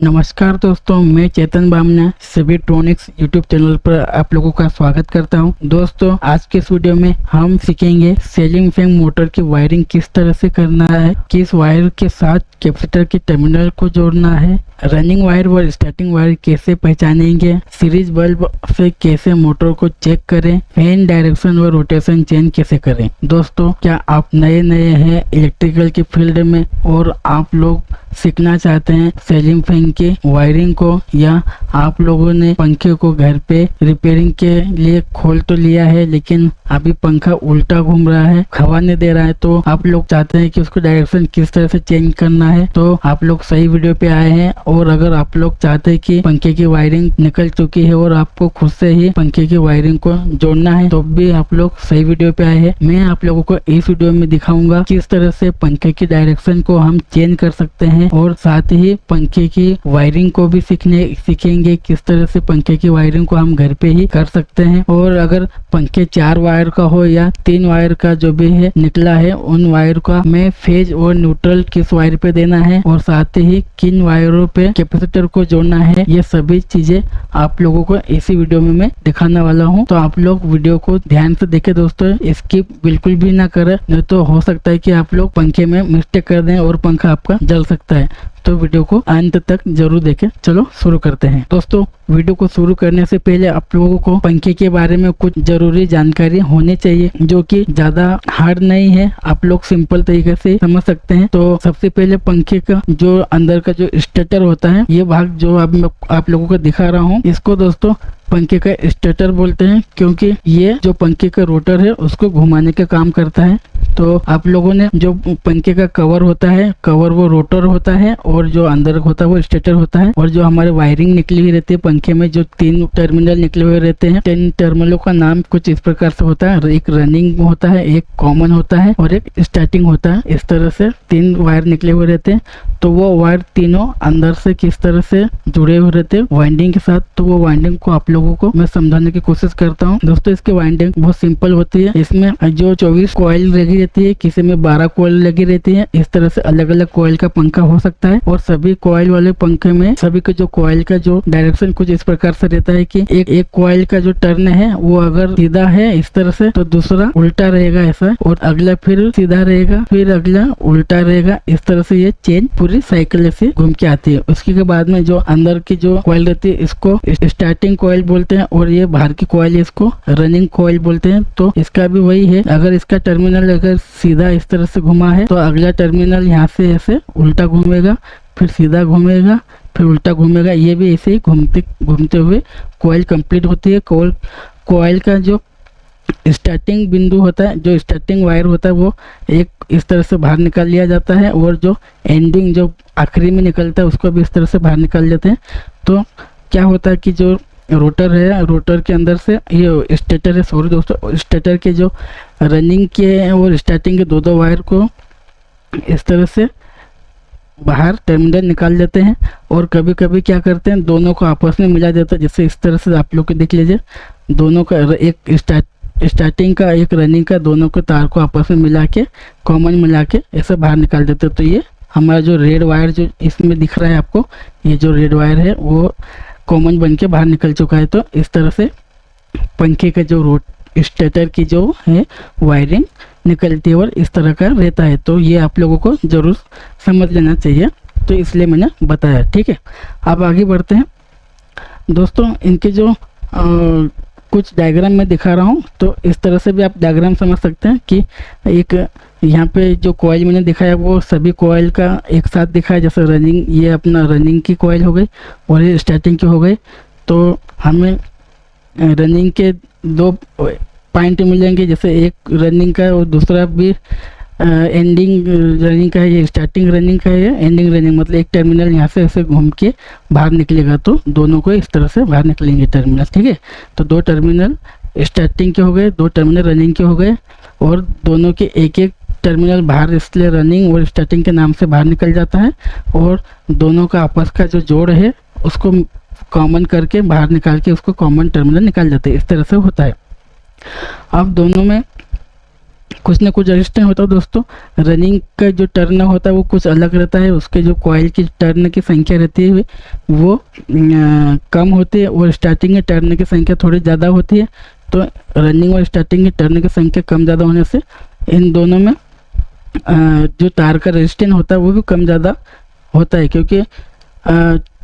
नमस्कार दोस्तों, मैं चेतन बामना सभी ट्रॉनिक्स यूट्यूब चैनल पर आप लोगों का स्वागत करता हूं। दोस्तों, आज के इस वीडियो में हम सीखेंगे सीलिंग फैन मोटर की वायरिंग किस तरह से करना है, किस वायर के साथ कैपेसिटर के टर्मिनल को जोड़ना है, रनिंग वायर व स्टार्टिंग वायर कैसे पहचानेंगे, सीरीज बल्ब से कैसे मोटर को चेक करें, फैन डायरेक्शन व रोटेशन चेंज कैसे करें। दोस्तों, क्या आप नए हैं इलेक्ट्रिकल की फील्ड में और आप लोग सीखना चाहते हैं सीलिंग फैन की वायरिंग को, या आप लोगों ने पंखे को घर पे रिपेयरिंग के लिए खोल तो लिया है लेकिन अभी पंखा उल्टा घूम रहा है, हवा नहीं दे रहा है, तो आप लोग चाहते हैं कि उसको डायरेक्शन किस तरह से चेंज करना है, तो आप लोग सही वीडियो पे आए हैं। और अगर आप लोग चाहते हैं कि पंखे की वायरिंग निकल चुकी है और आपको खुद से ही पंखे की वायरिंग को जोड़ना है, तो भी आप लोग सही वीडियो पे आए हैं। मैं आप लोगों को इस वीडियो में दिखाऊंगा किस तरह से पंखे की डायरेक्शन को हम चेंज कर सकते हैं, और साथ ही पंखे की वायरिंग को भी सीखेंगे किस तरह से पंखे की वायरिंग को हम घर पे ही कर सकते हैं। और अगर पंखे 4 वायर का हो या 3 वायर का जो भी है निकला है, उन वायर का मैं फेज और न्यूट्रल किस वायर पे देना है और साथ ही किन वायरों पे कैपेसिटर को जोड़ना है, ये सभी चीजें आप लोगों को इसी वीडियो में मैं दिखाने वाला हूँ। तो आप लोग वीडियो को ध्यान से देखें दोस्तों, स्किप बिल्कुल भी ना करें, नहीं तो हो सकता है कि आप लोग पंखे में मिस्टेक कर दें और पंखा आपका जल सकता है। तो वीडियो को अंत तक जरूर देखें। चलो शुरू करते हैं। दोस्तों, वीडियो को शुरू करने से पहले आप लोगों को पंखे के बारे में कुछ जरूरी जानकारी होनी चाहिए, जो कि ज्यादा हार्ड नहीं है, आप लोग सिंपल तरीके से समझ सकते हैं। तो सबसे पहले पंखे का जो अंदर का जो स्टेटर होता है, ये भाग जो अब मैं आप लोगों को दिखा रहा हूँ, इसको दोस्तों पंखे का स्टेटर बोलते हैं, क्योंकि ये जो पंखे का रोटर है उसको घुमाने का काम करता है। तो आप लोगों ने जो पंखे का कवर होता है, कवर वो रोटर होता है, और जो अंदर होता है वो स्टेटर होता है। और जो हमारे वायरिंग निकली हुई रहती है पंखे में, जो 3 टर्मिनल निकले हुए रहते हैं, 3 टर्मिनलों का नाम कुछ इस प्रकार से होता है। एक रनिंग होता है, एक कॉमन होता है और एक स्टार्टिंग होता है। इस तरह से 3 वायर निकले हुए रहते हैं। तो वो वायर तीनों अंदर से किस तरह से जुड़े हुए रहते हैं वाइंडिंग के साथ, तो वो वाइंडिंग को आप लोगों को मैं समझाने की कोशिश करता हूँ। दोस्तों, इसकी वाइंडिंग बहुत सिंपल होती है। इसमें जो 24 कॉइल लगी रहती है, किसी में 12 कॉइल लगी रहती है। इस तरह से अलग अलग कॉइल का पंखा हो सकता है। और सभी कॉइल वाले पंखे में सभी के जो कॉइल का जो डायरेक्शन कुछ इस प्रकार से रहता है कि एक कॉइल का जो टर्न है वो अगर सीधा है इस तरह से, तो दूसरा उल्टा रहेगा ऐसा, और अगला फिर सीधा रहेगा, फिर अगला उल्टा रहेगा। इस तरह से ये चेन पूरी साइकिल से घूम के आती है। उसके बाद में जो अंदर की जो कॉइल रहती है, इसको स्टार्टिंग कॉइल बोलते हैं, और ये बाहर की कॉइल इसको रनिंग कॉइल बोलते हैं। तो इसका भी वही है, अगर इसका टर्मिनल अगर सीधा इस तरह से घुमा है, तो अगला टर्मिनल यहाँ से ऐसे उल्टा घूमेगा, फिर सीधा घूमेगा, फिर उल्टा घूमेगा। ये भी ऐसे ही घूमते घूमते हुए कॉइल कंप्लीट होती है। कॉइल का जो स्टार्टिंग बिंदु होता है, जो स्टार्टिंग वायर होता है, वो एक इस तरह से बाहर निकाल लिया जाता है, और जो एंडिंग जो आखिरी में निकलता है उसको भी इस तरह से बाहर निकाल लेते हैं। तो क्या होता है कि जो रोटर है, रोटर के अंदर से ये स्टेटर है, सॉरी दोस्तों, स्टेटर के जो रनिंग के और स्टार्टिंग के दो वायर को इस तरह से बाहर टर्मिनल निकाल देते हैं। और कभी कभी क्या करते हैं, दोनों को आपस में मिला देते हैं। जैसे इस तरह से आप लोग देख लीजिए, दोनों का एक स्टार्टिंग का एक रनिंग का, दोनों के तार को आपस में मिला के, कॉमन मिला के ऐसे बाहर निकाल देते हैं। तो ये हमारा जो रेड वायर जो इसमें दिख रहा है आपको, ये जो रेड वायर है वो कॉमन बन के बाहर निकल चुका है। तो इस तरह से पंखे का जो स्टेटर की जो है वायरिंग निकलती है और इस तरह का रहता है। तो ये आप लोगों को जरूर समझ लेना चाहिए, तो इसलिए मैंने बताया। ठीक है, अब आगे बढ़ते हैं। दोस्तों, इनके जो कुछ डायग्राम में दिखा रहा हूँ, तो इस तरह से भी आप डायग्राम समझ सकते हैं कि एक यहाँ पे जो कॉइल मैंने दिखाया वो सभी कॉइल का एक साथ दिखाया। जैसे रनिंग, ये अपना रनिंग की कॉइल हो गई और ये स्टार्टिंग की हो गई। तो हमें रनिंग के 2 पॉइंट मिलेंगे, जैसे एक रनिंग का और दूसरा भी एंडिंग रनिंग का है। ये स्टार्टिंग रनिंग का है, एंडिंग रनिंग, मतलब एक टर्मिनल यहाँ से ऐसे घूम के बाहर निकलेगा, तो दोनों को इस तरह से बाहर निकलेंगे टर्मिनल। ठीक है, तो 2 टर्मिनल स्टार्टिंग के हो गए, 2 टर्मिनल रनिंग के हो गए, और दोनों के एक एक टर्मिनल बाहर, इसलिए रनिंग और स्टार्टिंग के नाम से बाहर निकल जाता है। और दोनों का आपस का जो जोड़ है उसको कॉमन करके बाहर निकाल के उसको कॉमन टर्मिनल निकाल जाते हैं। इस तरह से होता है। अब दोनों में कुछ ना कुछ रेजिस्टेंस होता है दोस्तों। रनिंग का जो टर्न होता है वो कुछ अलग रहता है, उसके जो कॉइल की टर्न की संख्या रहती है वो कम होती है, और स्टार्टिंग के टर्न की संख्या थोड़ी ज़्यादा होती है। तो रनिंग और स्टार्टिंग की टर्न की संख्या कम ज़्यादा होने से इन दोनों में जो तार का रेजिस्टेंस होता है वो भी कम ज़्यादा होता है, क्योंकि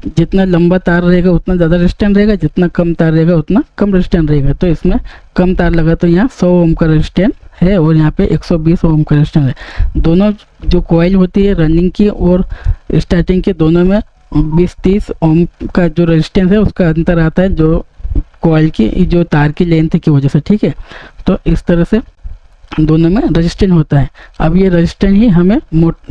जितना लंबा तार रहेगा उतना ज़्यादा रेजिस्टेंस रहेगा, जितना कम तार रहेगा उतना कम रेजिस्टेंस रहेगा। तो इसमें कम तार लगा तो यहाँ 100 ओम का रेजिस्टेंस है और यहाँ पे 120 ओम का रेजिस्टेंस है। दोनों जो कॉइल होती है रनिंग की और स्टार्टिंग की, दोनों में 20-30 ओम का जो रेजिस्टेंस है उसका अंतर आता है, जो कॉइल की जो तार की लेंथ की वजह से। ठीक है, तो इस तरह से दोनों में रेजिस्टेंस होता है। अब ये रेजिस्टेंस ही हमें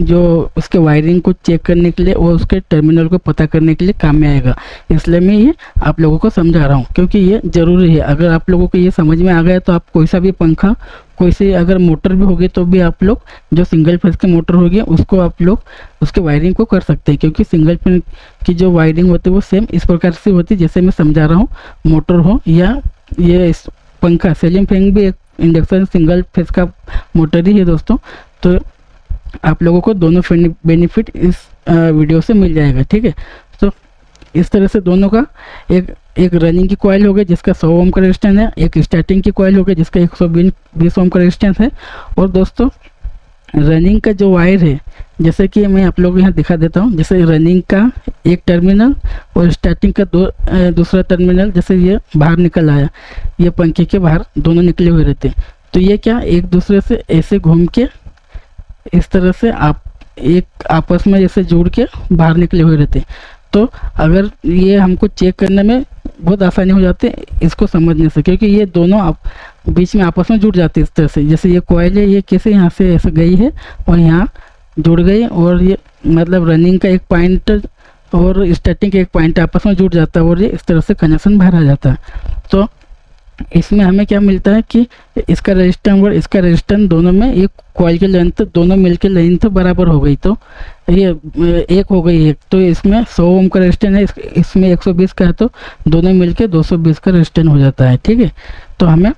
जो उसके वायरिंग को चेक करने के लिए और उसके टर्मिनल को पता करने के लिए काम में आएगा, इसलिए मैं ये आप लोगों को समझा रहा हूँ, क्योंकि ये ज़रूरी है। अगर आप लोगों को ये समझ में आ गया तो आप कोई सा भी पंखा, कोई सी अगर मोटर भी होगी तो भी आप लोग जो सिंगल फेज की मोटर होगी उसको आप लोग उसके वायरिंग को कर सकते हैं, क्योंकि सिंगल फेज की जो वायरिंग होती है वो सेम इस प्रकार से होती है जैसे मैं समझा रहा हूँ। मोटर हो या ये पंखा, सीलिंग फैन भी एक इंडक्शन सिंगल फेज का मोटर ही है दोस्तों। तो आप लोगों को दोनों बेनिफिट इस वीडियो से मिल जाएगा। ठीक है, तो इस तरह से दोनों का एक रनिंग की कॉइल हो गई जिसका 100 ओम का रेजिस्टेंस है, एक स्टार्टिंग की कॉइल हो गई जिसका 120 ओम का रेजिस्टेंस है। और दोस्तों रनिंग का जो वायर है, जैसे कि मैं आप लोगों को यहाँ दिखा देता हूँ, जैसे रनिंग का एक टर्मिनल और स्टार्टिंग का दूसरा टर्मिनल, जैसे ये बाहर निकल आया, ये पंखे के बाहर दोनों निकले हुए रहते हैं। तो ये क्या एक दूसरे से ऐसे घूम के इस तरह से एक आपस में जैसे जुड़ के बाहर निकले हुए रहते हैं। तो अगर ये हमको चेक करने में बहुत आसानी हो जाती है इसको समझने से, क्योंकि ये दोनों बीच में आपस में जुड़ जाते हैं इस तरह से। जैसे ये कॉइल है, ये कैसे यहाँ से ऐसे गई है और यहाँ जुड़ गई, और ये मतलब रनिंग का एक पॉइंट और स्टार्टिंग का एक पॉइंट आपस में जुड़ जाता है और ये इस तरह से कनेक्शन बाहर आ जाता है। तो इसमें हमें क्या मिलता है कि इसका रेजिस्टेंस और इसका रेजिस्टेंस दोनों में एक कॉइल की लेंथ दोनों मिलकर लेंथ बराबर हो गई, तो ये एक हो गई एक। तो इसमें 100 ओम का रेजिस्टेंस है, इसमें 120 का है, तो दोनों मिलकर 220 का रेजिस्टेंस हो जाता है। ठीक है, तो हमें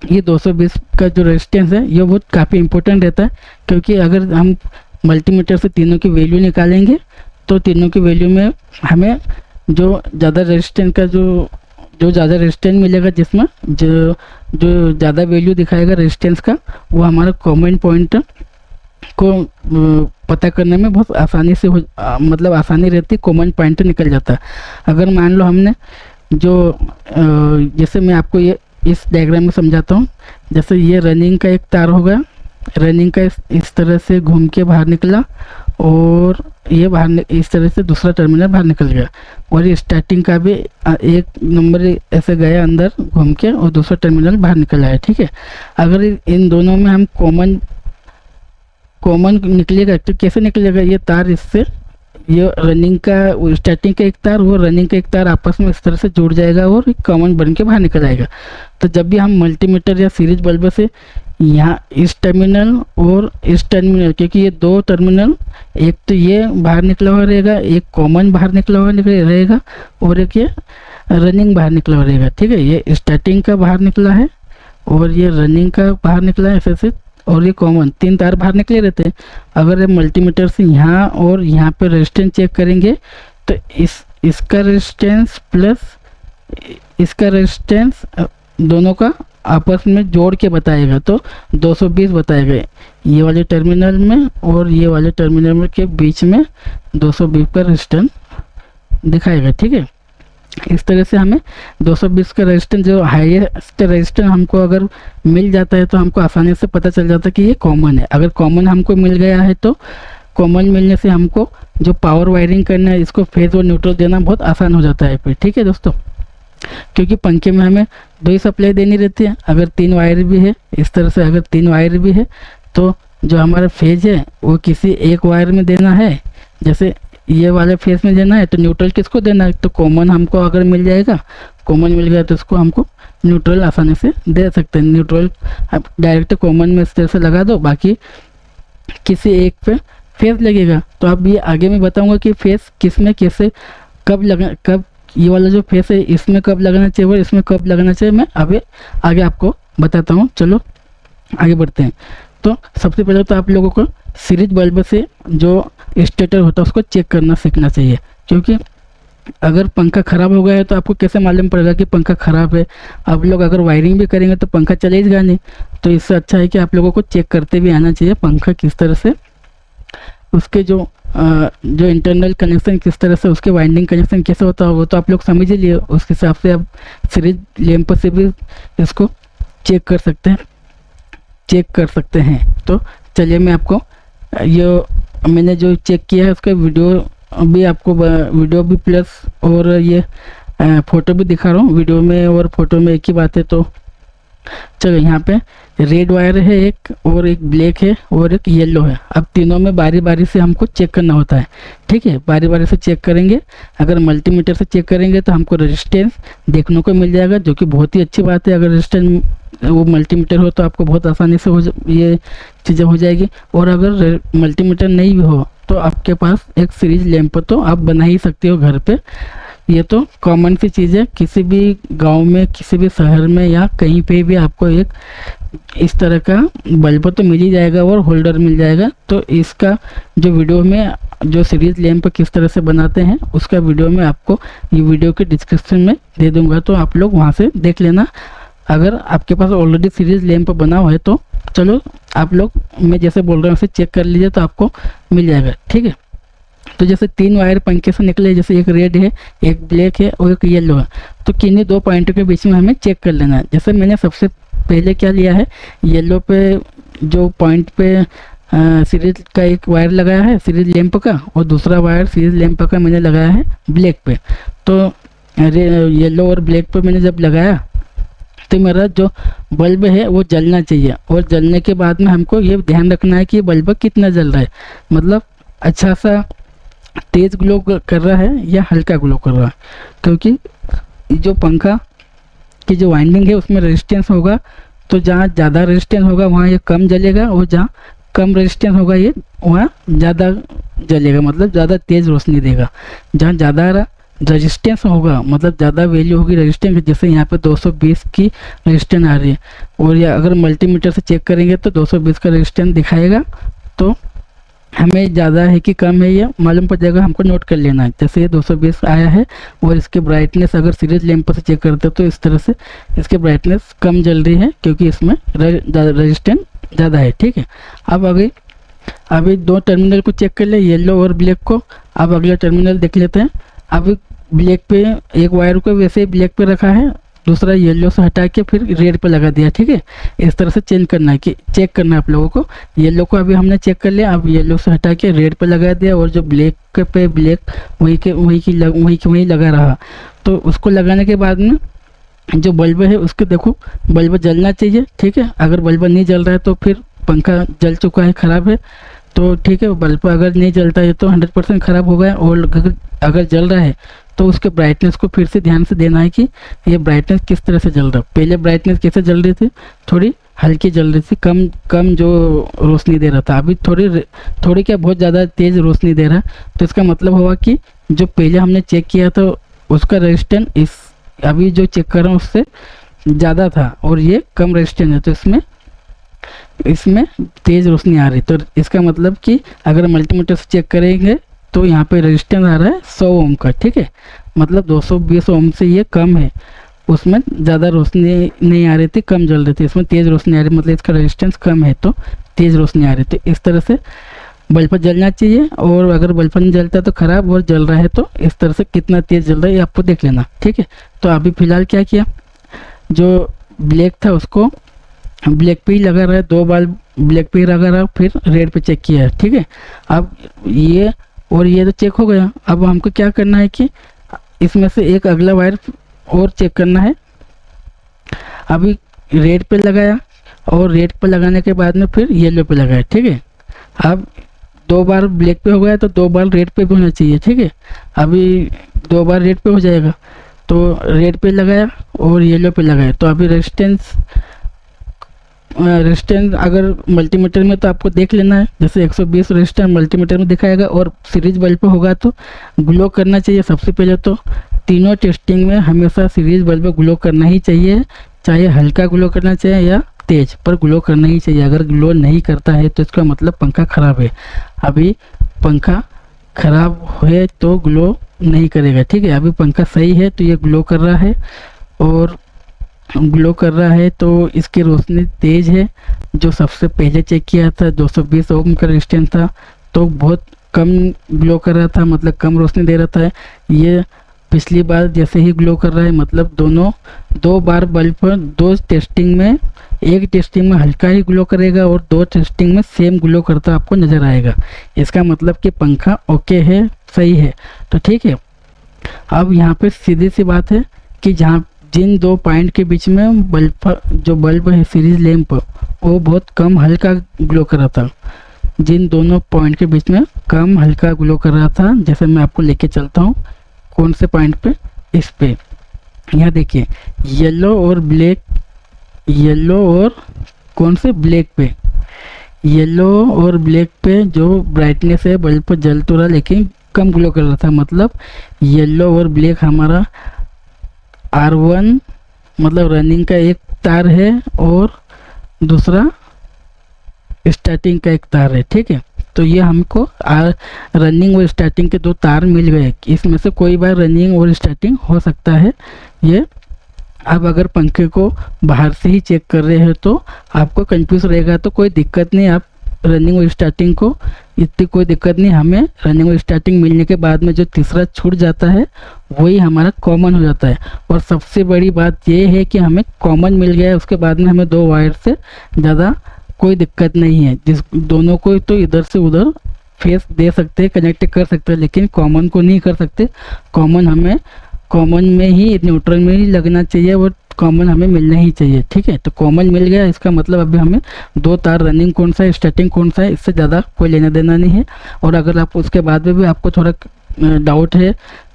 ये 220 का जो रेजिस्टेंस है ये बहुत काफ़ी इंपॉर्टेंट रहता है, क्योंकि अगर हम मल्टीमीटर से तीनों की वैल्यू निकालेंगे तो तीनों की वैल्यू में हमें जो ज़्यादा रेजिस्टेंस का जो ज़्यादा रेजिस्टेंस मिलेगा, जिसमें जो ज़्यादा वैल्यू दिखाएगा रेजिस्टेंस का, वो हमारा कॉमन पॉइंट को पता करने में बहुत आसानी से मतलब आसानी रहती है, कॉमन पॉइंट निकल जाता है। अगर मान लो हमने जो जैसे मैं आपको ये इस डायग्राम में समझाता हूँ, जैसे ये रनिंग का एक तार होगा, रनिंग का इस तरह से घूम के बाहर निकला और ये बाहर इस तरह से दूसरा टर्मिनल बाहर निकल गया, और ये स्टार्टिंग का भी एक नंबर ऐसे गया अंदर घूम के और दूसरा टर्मिनल बाहर निकल आया। ठीक है, अगर इन दोनों में हम कॉमन निकलेगा तो कैसे निकलेगा, ये तार इससे ये रनिंग का स्टार्टिंग का एक तार वो रनिंग का एक तार आपस में इस तरह से जुड़ जाएगा और कॉमन बन के बाहर निकल आएगा। तो जब भी हम मल्टीमीटर या सीरीज बल्ब से यहाँ इस टर्मिनल और इस टर्मिनल, क्योंकि ये दो टर्मिनल, एक तो ये बाहर निकला हुआ रहेगा, एक कॉमन बाहर निकला हुआ रहेगा और एक ये रनिंग बाहर निकला हुआ रहेगा। ठीक है, ये स्टार्टिंग का बाहर निकला है और ये रनिंग का बाहर निकला है ऐसे, और ये कॉमन, तीन तार बाहर निकले रहते हैं। अगर ये मल्टीमीटर से यहाँ और यहाँ पे रेजिस्टेंस चेक करेंगे तो इसका रेजिस्टेंस प्लस इसका रेजिस्टेंस दोनों का आपस में जोड़ के बताएगा, तो 220 बताएगा ये वाले टर्मिनल में और ये वाले टर्मिनल में के बीच में 220 का रेजिस्टेंस दिखाएगा। ठीक है, इस तरह से हमें 220 का रेजिस्टेंस, जो हाईएस्ट रेजिस्टेंस हमको अगर मिल जाता है तो हमको आसानी से पता चल जाता है कि ये कॉमन है। अगर कॉमन हमको मिल गया है तो कॉमन मिलने से हमको जो पावर वायरिंग करना है, इसको फेज और न्यूट्रल देना बहुत आसान हो जाता है फिर। ठीक है दोस्तों, क्योंकि पंखे में हमें दो ही सप्लाई देनी रहती है। अगर तीन वायर भी है, इस तरह से अगर तीन वायर भी है तो जो हमारा फेज है वो किसी एक वायर में देना है, जैसे ये वाले फेस में देना है तो न्यूट्रल किसको देना है, तो कॉमन हमको अगर मिल जाएगा, कॉमन मिल गया तो इसको हमको न्यूट्रल आसानी से दे सकते हैं। न्यूट्रल आप डायरेक्ट कॉमन में इस तरह से लगा दो, बाकी किसी एक पे फेस लगेगा। तो अब ये आगे मैं बताऊंगा कि फेस किस में कैसे कब ये वाला जो फेस है इसमें कब लगाना चाहिए और इसमें कब लगाना चाहिए, मैं अभी आगे आपको बताता हूँ। चलो आगे बढ़ते हैं। तो सबसे पहले तो आप लोगों को सीरीज बल्ब से जो स्टेटर होता है उसको चेक करना सीखना चाहिए, क्योंकि अगर पंखा ख़राब हो गया है तो आपको कैसे मालूम पड़ेगा कि पंखा ख़राब है। आप लोग अगर वायरिंग भी करेंगे तो पंखा चलेगा नहीं। तो इससे अच्छा है कि आप लोगों को चेक करते भी आना चाहिए पंखा किस तरह से, उसके जो इंटरनल कनेक्शन किस तरह से, उसके वाइंडिंग कनेक्शन कैसे होता है वो तो आप लोग समझ ही लिए। उस हिसाब से आप सीरीज लैंप से भी इसको चेक कर सकते हैं। तो चलिए मैं आपको ये मैंने जो चेक किया है उसका वीडियो भी आपको वीडियो भी प्लस और ये फ़ोटो भी दिखा रहा हूँ। वीडियो में और फोटो में एक ही बात है। तो चलो यहाँ पे रेड वायर है एक, और एक ब्लैक है और एक येलो है। अब तीनों में बारी बारी से हमको चेक करना होता है, ठीक है। बारी बारी से चेक करेंगे। अगर मल्टीमीटर से चेक करेंगे तो हमको रेजिस्टेंस देखने को मिल जाएगा, जो कि बहुत ही अच्छी बात है। अगर रेजिस्टेंस वो मल्टीमीटर हो तो आपको बहुत आसानी से ये चीज़ें हो जाएगी। और अगर मल्टीमीटर नहीं भी हो तो आपके पास एक सीरीज लैंप तो आप बना ही सकते हो घर पे। ये तो कॉमन सी चीज़ है, किसी भी गांव में, किसी भी शहर में या कहीं पे भी आपको एक इस तरह का बल्ब तो मिल ही जाएगा और होल्डर मिल जाएगा। तो इसका जो वीडियो में जो सीरीज लैंप किस तरह से बनाते हैं उसका वीडियो में आपको ये वीडियो के डिस्क्रिप्शन में दे दूंगा, तो आप लोग वहाँ से देख लेना। अगर आपके पास ऑलरेडी सीरीज लैंप बना हुआ है तो चलो आप लोग मैं जैसे बोल रहा हूँ उसे चेक कर लीजिए तो आपको मिल जाएगा, ठीक है। तो जैसे 3 वायर पंखे से निकले, जैसे एक रेड है, एक ब्लैक है और एक येलो है। तो किन्हीं 2 पॉइंटों के बीच में हमें चेक कर लेना है। जैसे मैंने सबसे पहले क्या लिया है, येलो पे जो पॉइंट पे सीरीज का एक वायर लगाया है सीरीज लैंप का, और दूसरा वायर सीरीज लैंप का मैंने लगाया है ब्लैक पे। तो येलो और ब्लैक पे मैंने जब लगाया तो मेरा जो बल्ब है वो जलना चाहिए। और जलने के बाद में हमको ये ध्यान रखना है कि बल्ब कितना जल रहा है, मतलब अच्छा सा तेज ग्लो कर रहा है या हल्का ग्लो कर रहा है। क्योंकि जो पंखा की जो वाइंडिंग है उसमें रेजिस्टेंस होगा, तो जहाँ ज़्यादा रेजिस्टेंस होगा वहाँ ये कम जलेगा, और जहाँ कम रेजिस्टेंस होगा ये वहाँ ज़्यादा जलेगा, मतलब ज़्यादा तेज़ रोशनी देगा। जहाँ ज़्यादा रेजिस्टेंस होगा, मतलब ज़्यादा वैल्यू होगी रेजिस्टेंस, जैसे यहाँ पे 220 की रेजिस्टेंस आ रही है, और या अगर मल्टीमीटर से चेक करेंगे तो 220 का रेजिस्टेंस दिखाएगा। तो हमें ज़्यादा है कि कम है ये मालूम पड़ जाएगा, हमको नोट कर लेना है। जैसे ये 220 आया है और इसकी ब्राइटनेस अगर सीरीज लैंप से चेक करते हो तो इस तरह से इसकी ब्राइटनेस कम जल रही है, क्योंकि इसमें रेजिस्टेंस ज़्यादा है, ठीक है। अब अभी 2 टर्मिनल को चेक कर ले, येलो और ब्लैक को। अब अगला टर्मिनल देख लेते हैं। अब ब्लैक पे एक वायर को वैसे ही ब्लैक पे रखा है, दूसरा येलो से हटा के फिर रेड पे लगा दिया, ठीक है। इस तरह से चेक करना है आप लोगों को। येलो को अभी हमने चेक कर लिया, अब येलो से हटा के रेड पे लगा दिया, और जो ब्लैक पे ब्लैक वही लगा रहा। तो उसको लगाने के बाद में जो बल्ब है उसके देखो बल्ब जलना चाहिए, ठीक है। अगर बल्ब नहीं जल रहा है तो फिर पंखा जल चुका है, ख़राब है। तो ठीक है, बल्ब अगर नहीं जलता है तो 100% ख़राब हो गया। और अगर जल रहा है तो उसके ब्राइटनेस को फिर से ध्यान से देना है कि ये ब्राइटनेस किस तरह से जल रहा है। पहले ब्राइटनेस कैसे जल रही थी, थोड़ी हल्की जल रही थी, कम जो रोशनी दे रहा था। अभी थोड़ी क्या बहुत ज़्यादा तेज़ रोशनी दे रहा है। तो इसका मतलब हुआ कि जो पहले हमने चेक किया था उसका रेजिस्टेंस इस अभी जो चेक कर रहा हूँ उससे ज़्यादा था, और ये कम रेजिस्टेंस है, तो इसमें तेज़ रोशनी आ रही। तो इसका मतलब कि अगर मल्टीमीटर से चेक करेंगे तो यहाँ पे रेजिस्टेंस आ रहा है 100 ओम का, ठीक है। मतलब 220 ओम से ये कम है, उसमें ज़्यादा रोशनी नहीं आ रही थी, कम जल रही थी। इसमें तेज़ रोशनी आ रही, मतलब इसका रेजिस्टेंस कम है तो तेज़ रोशनी आ रही थी। इस तरह से बल्ब जलना चाहिए, और अगर बल्ब नहीं जलता तो ख़राब, और जल रहा है तो इस तरह से कितना तेज़ जल रहा है ये आपको देख लेना, ठीक है। तो अभी फ़िलहाल क्या किया, जो ब्लैक था उसको ब्लैक पे ही लगा रहा है, 2 बार ब्लैक पे ही लगा रहा, फिर रेड पे चेक किया है, ठीक है। अब ये और ये तो चेक हो गया। अब हमको क्या करना है कि इसमें से एक अगला वायर और चेक करना है। अभी रेड पे लगाया, और रेड पे लगाने के बाद में फिर येलो पे लगाया, ठीक है। अब 2 बार ब्लैक पे हो गया तो 2 बार रेड पे भी होना चाहिए, ठीक है। अभी 2 बार रेड पे हो जाएगा, तो रेड पे लगाया और येलो पे लगाया। तो अभी रेजिस्टेंस अगर मल्टीमीटर में तो आपको देख लेना है, जैसे 120 रेजिस्टेंस मल्टीमीटर में दिखाएगा, और सीरीज बल्ब पे होगा तो ग्लो करना चाहिए। सबसे पहले तो तीनों टेस्टिंग में हमेशा सीरीज बल्ब ग्लो करना ही चाहिए, चाहे हल्का ग्लो करना चाहिए या तेज, पर ग्लो करना ही चाहिए। अगर ग्लो नहीं करता है तो इसका मतलब पंखा ख़राब है। अभी पंखा ख़राब है तो ग्लो नहीं करेगा, ठीक है। अभी पंखा सही है तो ये ग्लो कर रहा है, और ग्लो कर रहा है तो इसकी रोशनी तेज़ है। जो सबसे पहले चेक किया था 220 ओम का रेजिस्टेंस था, तो बहुत कम ग्लो कर रहा था, मतलब कम रोशनी दे रहा था। ये पिछली बार जैसे ही ग्लो कर रहा है, मतलब दो बार बल्ब पर दो टेस्टिंग में, एक टेस्टिंग में हल्का ही ग्लो करेगा और दो टेस्टिंग में सेम ग्लो करता आपको नज़र आएगा। इसका मतलब कि पंखा ओके है, सही है। तो ठीक है, अब यहाँ पे सीधी सी बात है कि जिन दो पॉइंट के बीच में जो बल्ब है सीरीज लैंप, वो बहुत कम हल्का ग्लो कर रहा था। जिन दोनों पॉइंट के बीच में कम हल्का ग्लो कर रहा था, जैसे मैं आपको लेके चलता हूँ कौन से पॉइंट पे, इस पे यहाँ देखिए, येलो और ब्लैक, येलो और कौन से ब्लैक पे, येलो और ब्लैक पे जो ब्राइटनेस है बल्ब पर जल तो रहा लेकिन कम ग्लो कर रहा था। मतलब येलो और ब्लैक हमारा R1 मतलब रनिंग का एक तार है और दूसरा स्टार्टिंग का एक तार है, ठीक है। तो ये हमको रनिंग और स्टार्टिंग के दो तार मिल गए। इसमें से कोई बार रनिंग और स्टार्टिंग हो सकता है ये। अब अगर पंखे को बाहर से ही चेक कर रहे हैं तो आपको कंफ्यूज रहेगा, तो कोई दिक्कत नहीं। आप रनिंग और स्टार्टिंग को इतनी कोई दिक्कत नहीं, हमें रनिंग और स्टार्टिंग मिलने के बाद में जो तीसरा छूट जाता है वही हमारा कॉमन हो जाता है। और सबसे बड़ी बात ये है कि हमें कॉमन मिल गया है, उसके बाद में हमें दो वायर से ज़्यादा कोई दिक्कत नहीं है। जिस दोनों को तो इधर से उधर फेस दे सकते हैं, कनेक्ट कर सकते हैं, लेकिन कॉमन को नहीं कर सकते। कॉमन में ही, न्यूट्रल में ही लगना चाहिए और कॉमन हमें मिलना ही चाहिए, ठीक है। तो कॉमन मिल गया, इसका मतलब अभी हमें दो तार रनिंग कौन सा है, स्टार्टिंग कौन सा है, इससे ज़्यादा कोई लेना देना नहीं है। और अगर आप उसके बाद में भी आपको थोड़ा डाउट है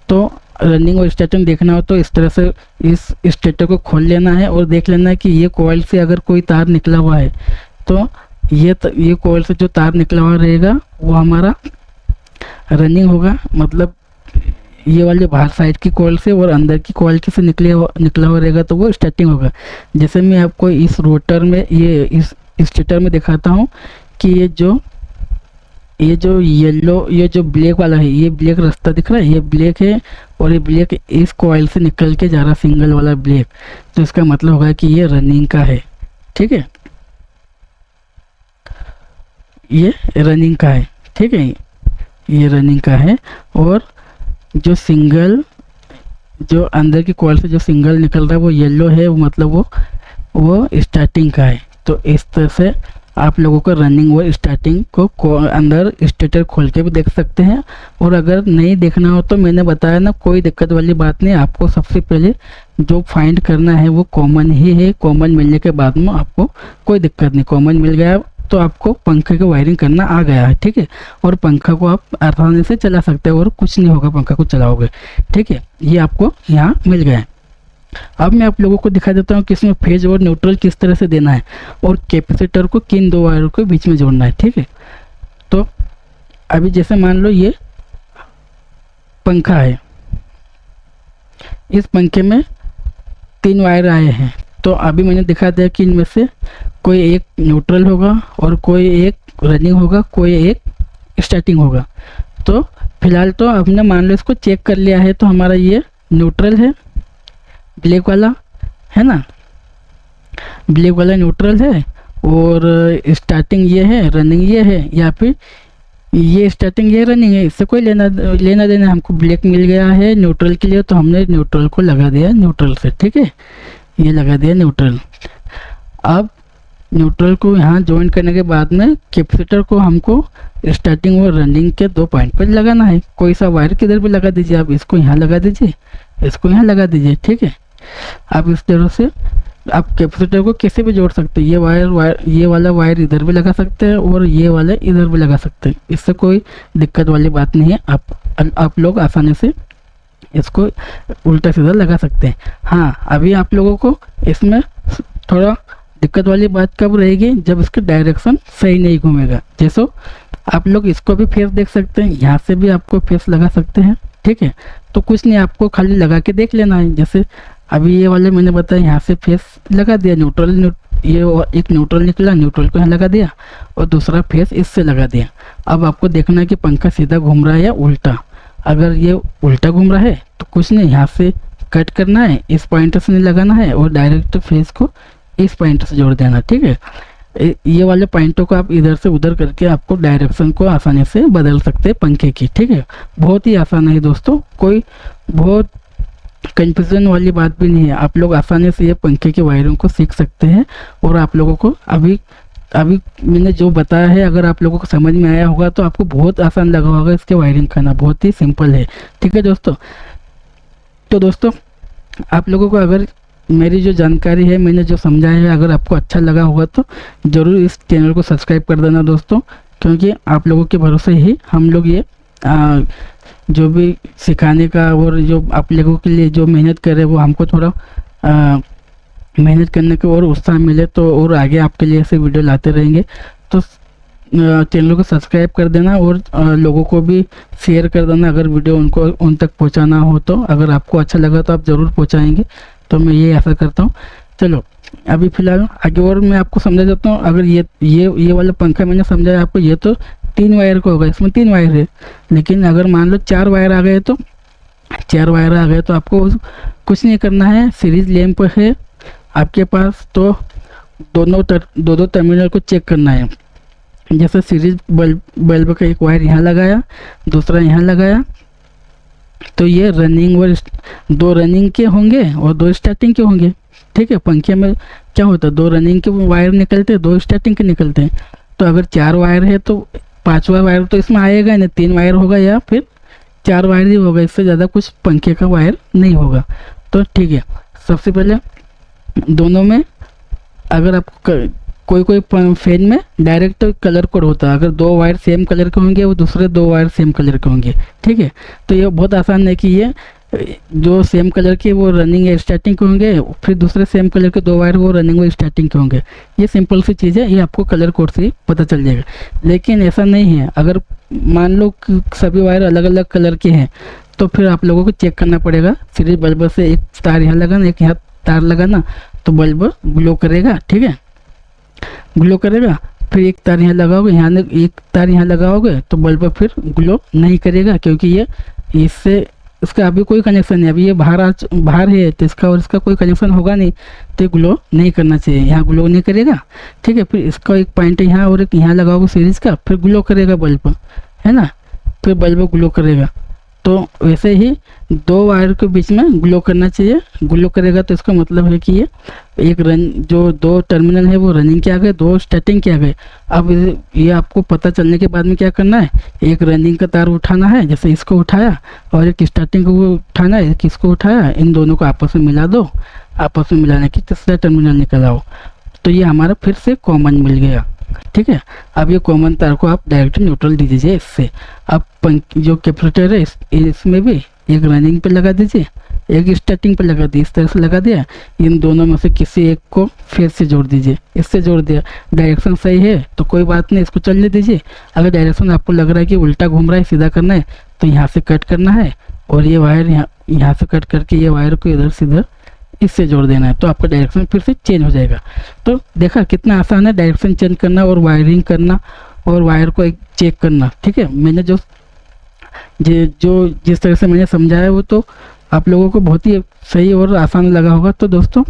तो रनिंग और स्टार्टिंग देखना हो तो इस तरह से इस स्टेटर को खोल लेना है और देख लेना है कि ये कॉइल से अगर कोई तार निकला हुआ है तो ये कॉइल से जो तार निकला हुआ रहेगा वो हमारा रनिंग होगा। मतलब ये वाले बाहर साइड की कॉइल से और अंदर की कॉइल से निकला हुआ रहेगा तो वो स्टार्टिंग होगा। जैसे मैं आपको इस रोटर में इस स्टेटर में दिखाता हूँ कि ये जो येलो, ये जो ब्लैक वाला है, ये ब्लैक रास्ता दिख रहा है, ये ब्लैक है और ये ब्लैक इस कॉइल से निकल के जा रहा, सिंगल वाला ब्लैक। तो इसका मतलब होगा कि ये रनिंग का है, ठीक है, ये रनिंग का है, ठीक है, ये रनिंग का है। और जो अंदर की कॉइल से जो सिंगल निकल रहा है वो येलो है, वो मतलब वो स्टार्टिंग का है। तो इस तरह से आप लोगों को रनिंग और स्टार्टिंग को अंदर स्टेटर खोल के भी देख सकते हैं। और अगर नहीं देखना हो तो मैंने बताया ना, कोई दिक्कत वाली बात नहीं। आपको सबसे पहले जो फाइंड करना है वो कॉमन ही है। कॉमन मिलने के बाद में आपको कोई दिक्कत नहीं, कॉमन मिल गया तो आपको पंखे की वायरिंग करना आ गया है, ठीक है। और पंखा को आप आसानी से चला सकते हो और कुछ नहीं होगा पंखा को चलाओगे, ठीक है। ये आपको यहाँ मिल गया है। अब मैं आप लोगों को दिखा देता हूँ कि इसमें फेज और न्यूट्रल किस तरह से देना है और कैपेसिटर को किन दो वायर को बीच में जोड़ना है, ठीक है। तो अभी जैसे मान लो ये पंखा है, इस पंखे में 3 वायर आए हैं। तो अभी मैंने दिखा दिया कि इनमें से कोई एक न्यूट्रल होगा और कोई एक रनिंग होगा, कोई एक स्टार्टिंग होगा। तो फिलहाल तो हमने मान लो इसको चेक कर लिया है, तो हमारा ये न्यूट्रल है, ब्लैक वाला है ना, ब्लैक वाला न्यूट्रल है और स्टार्टिंग ये है, रनिंग ये है, या फिर ये स्टार्टिंग ये रनिंग है। इससे कोई लेना देना, हमको ब्लैक मिल गया है न्यूट्रल के लिए तो हमने न्यूट्रल को लगा दिया न्यूट्रल से, ठीक है, ये लगा दिया न्यूट्रल। अब न्यूट्रल को यहाँ ज्वाइन करने के बाद में कैपेसिटर को हमको स्टार्टिंग और रनिंग के 2 पॉइंट पर लगाना है। कोई सा वायर किधर भी लगा दीजिए, आप इसको यहाँ लगा दीजिए, इसको यहाँ लगा दीजिए, ठीक है। आप इस तरह से आप कैपेसिटर को कैसे भी जोड़ सकते हैं। ये वाला वायर इधर भी लगा सकते हैं और ये वाला इधर भी लगा सकते हैं, इससे कोई दिक्कत वाली बात नहीं है। आप लोग आसानी से इसको उल्टा सीधा लगा सकते हैं। हाँ, अभी आप लोगों को इसमें थोड़ा दिक्कत वाली बात कब रहेगी, जब इसका डायरेक्शन सही नहीं घूमेगा। जैसे आप लोग इसको भी फेस देख सकते हैं, यहाँ से भी आपको फेस लगा सकते हैं, ठीक है। तो कुछ नहीं, आपको खाली लगा के देख लेना है। जैसे अभी ये वाले मैंने बताया, यहाँ से फेस लगा दिया, न्यूट्रल ये एक न्यूट्रल निकला, न्यूट्रल को यहाँ लगा दिया और दूसरा फेस इससे लगा दिया। अब आपको देखना है कि पंखा सीधा घूम रहा है या उल्टा। अगर ये उल्टा घूम रहा है तो कुछ नहीं, यहाँ से कट करना है, इस पॉइंटर से नहीं लगाना है और डायरेक्ट फेस को इस पॉइंटर से जोड़ देना। ठीक है, ये वाले पॉइंटों को आप इधर से उधर करके आपको डायरेक्शन को आसानी से बदल सकते हैं पंखे की। ठीक है, बहुत ही आसान है दोस्तों, कोई बहुत कंफ्यूजन वाली बात भी नहीं है। आप लोग आसानी से ये पंखे की वायरिंग को सीख सकते हैं। और आप लोगों को अभी मैंने जो बताया है, अगर आप लोगों को समझ में आया होगा तो आपको बहुत आसान लगा होगा इसके वायरिंग करना, बहुत ही सिंपल है। ठीक है दोस्तों, तो दोस्तों आप लोगों को अगर मेरी जो जानकारी है, मैंने जो समझाया है, अगर आपको अच्छा लगा होगा तो ज़रूर इस चैनल को सब्सक्राइब कर देना दोस्तों, क्योंकि आप लोगों के भरोसे ही हम लोग ये जो भी सिखाने का और जो आप लोगों के लिए जो मेहनत कर रहे हैं वो हमको थोड़ा मेहनत करने के और उत्साह मिले, तो और आगे आपके लिए ऐसे वीडियो लाते रहेंगे। तो चैनल को सब्सक्राइब कर देना और लोगों को भी शेयर कर देना अगर वीडियो उनको उन तक पहुंचाना हो तो। अगर आपको अच्छा लगा तो आप ज़रूर पहुंचाएंगे, तो मैं ये आशा करता हूं। चलो अभी फ़िलहाल आगे और मैं आपको समझा देता हूं। अगर ये वाला पंखा मैंने समझाया आपको, ये तो 3 वायर का होगा, इसमें 3 वायर है। लेकिन अगर मान लो 4 वायर आ गए तो 4 वायर आ गए तो आपको कुछ नहीं करना है। सीरीज लैंप है आपके पास तो दो टर्मिनल को चेक करना है। जैसे सीरीज बल्ब का एक वायर यहाँ लगाया, दूसरा यहाँ लगाया, तो ये रनिंग और 2 रनिंग के होंगे और 2 स्टार्टिंग के होंगे। ठीक है, पंखे में क्या होता है, 2 रनिंग के वायर निकलते हैं, 2 स्टार्टिंग के निकलते हैं। तो अगर 4 वायर है तो 5वां वायर तो इसमें आएगा नहीं, 3 वायर होगा या फिर 4 वायर ही होगा, इससे ज़्यादा कुछ पंखे का वायर नहीं होगा। तो ठीक है, सबसे पहले दोनों में अगर आपको कोई फैन में डायरेक्ट कलर कोड होता है, अगर 2 वायर सेम कलर के होंगे वो दूसरे 2 वायर सेम कलर के होंगे। ठीक है, तो ये बहुत आसान है कि ये जो सेम कलर के वो रनिंग या स्टार्टिंग के होंगे, फिर दूसरे सेम कलर के 2 वायर वो रनिंग और स्टार्टिंग के होंगे। ये सिंपल सी चीज़ है, ये आपको कलर कोड से ही पता चल जाएगा। लेकिन ऐसा नहीं है, अगर मान लो कि सभी वायर अलग अलग कलर के हैं तो फिर आप लोगों को चेक करना पड़ेगा। सीरीज बल्ब से एक तार यहाँ लगाना, एक यहाँ तार लगाना, तो बल्ब ग्लो करेगा। ठीक है, ग्लो करेगा। फिर एक तार यहाँ लगाओगे, यहाँ एक तार यहाँ लगाओगे तो बल्ब फिर ग्लो नहीं करेगा, क्योंकि ये इससे इसका अभी कोई कनेक्शन नहीं, अभी ये बाहर है तो इसका और इसका कोई कनेक्शन होगा नहीं, तो ग्लो नहीं करना चाहिए, यहाँ ग्लो नहीं करेगा। ठीक है, फिर इसका एक पॉइंट यहाँ और एक यहाँ लगाओगे सीरीज का, फिर ग्लो करेगा बल्ब, है ना, फिर बल्ब ग्लो करेगा। तो वैसे ही 2 वायर के बीच में ग्लो करना चाहिए। ग्लो करेगा तो इसका मतलब है कि ये एक जो 2 टर्मिनल है वो रनिंग के आ गए, 2 स्टार्टिंग के आ गए। अब ये आपको पता चलने के बाद में क्या करना है, एक रनिंग का तार उठाना है, जैसे इसको उठाया, और एक स्टार्टिंग को उठाना है, एक इसको उठाया, इन दोनों को आपस में मिला दो। आपस में मिलाने की तीसरा टर्मिनल निकल आओ, तो ये हमारा फिर से कॉमन मिल गया। ठीक है, अब ये कॉमन तार को आप डायरेक्ट न्यूट्रल दे दीजिए इससे। अब जो कैपेसिटर है इसमें भी एक रनिंग पे लगा दीजिए, एक स्टार्टिंग पे लगा दीजिए, इस तरह से लगा दिया। इन दोनों में से किसी एक को फेस से जोड़ दीजिए, इससे जोड़ दिया। डायरेक्शन सही है तो कोई बात नहीं, इसको चलने दीजिए। अगर डायरेक्शन आपको लग रहा है कि उल्टा घूम रहा है, सीधा करना है, तो यहाँ से कट करना है और ये वायर यहाँ से कट करके ये वायर को इधर से इधर इससे जोड़ देना है, तो आपका डायरेक्शन फिर से चेंज हो जाएगा। तो देखा कितना आसान है डायरेक्शन चेंज करना और वायरिंग करना और वायर को एक चेक करना। ठीक है, मैंने जो जिस तरह से मैंने समझाया वो तो आप लोगों को बहुत ही सही और आसान लगा होगा। तो दोस्तों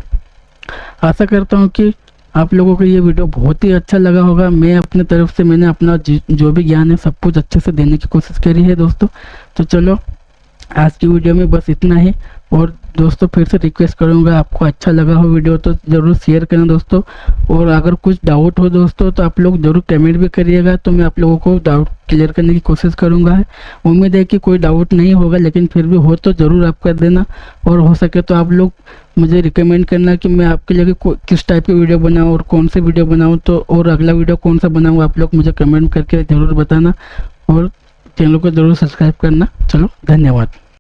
आशा करता हूँ कि आप लोगों को ये वीडियो बहुत ही अच्छा लगा होगा। मैं अपने तरफ से मैंने अपना जो भी ज्ञान है सब कुछ अच्छे से देने की कोशिश करी है दोस्तों। तो चलो आज की वीडियो में बस इतना ही। और दोस्तों फिर से रिक्वेस्ट करूंगा, आपको अच्छा लगा हो वीडियो तो ज़रूर शेयर करना दोस्तों। और अगर कुछ डाउट हो दोस्तों तो आप लोग ज़रूर कमेंट भी करिएगा, तो मैं आप लोगों को डाउट क्लियर करने की कोशिश करूंगा। उम्मीद है कि कोई डाउट नहीं होगा, लेकिन फिर भी हो तो ज़रूर आप कर देना। और हो सके तो आप लोग मुझे रिकमेंड करना कि मैं आपके लिए किस टाइप की वीडियो बनाऊँ और कौन सी वीडियो बनाऊँ, तो और अगला वीडियो कौन सा बनाऊँ आप लोग मुझे कमेंट करके ज़रूर बताना। और चैनल को ज़रूर सब्सक्राइब करना। चलो धन्यवाद।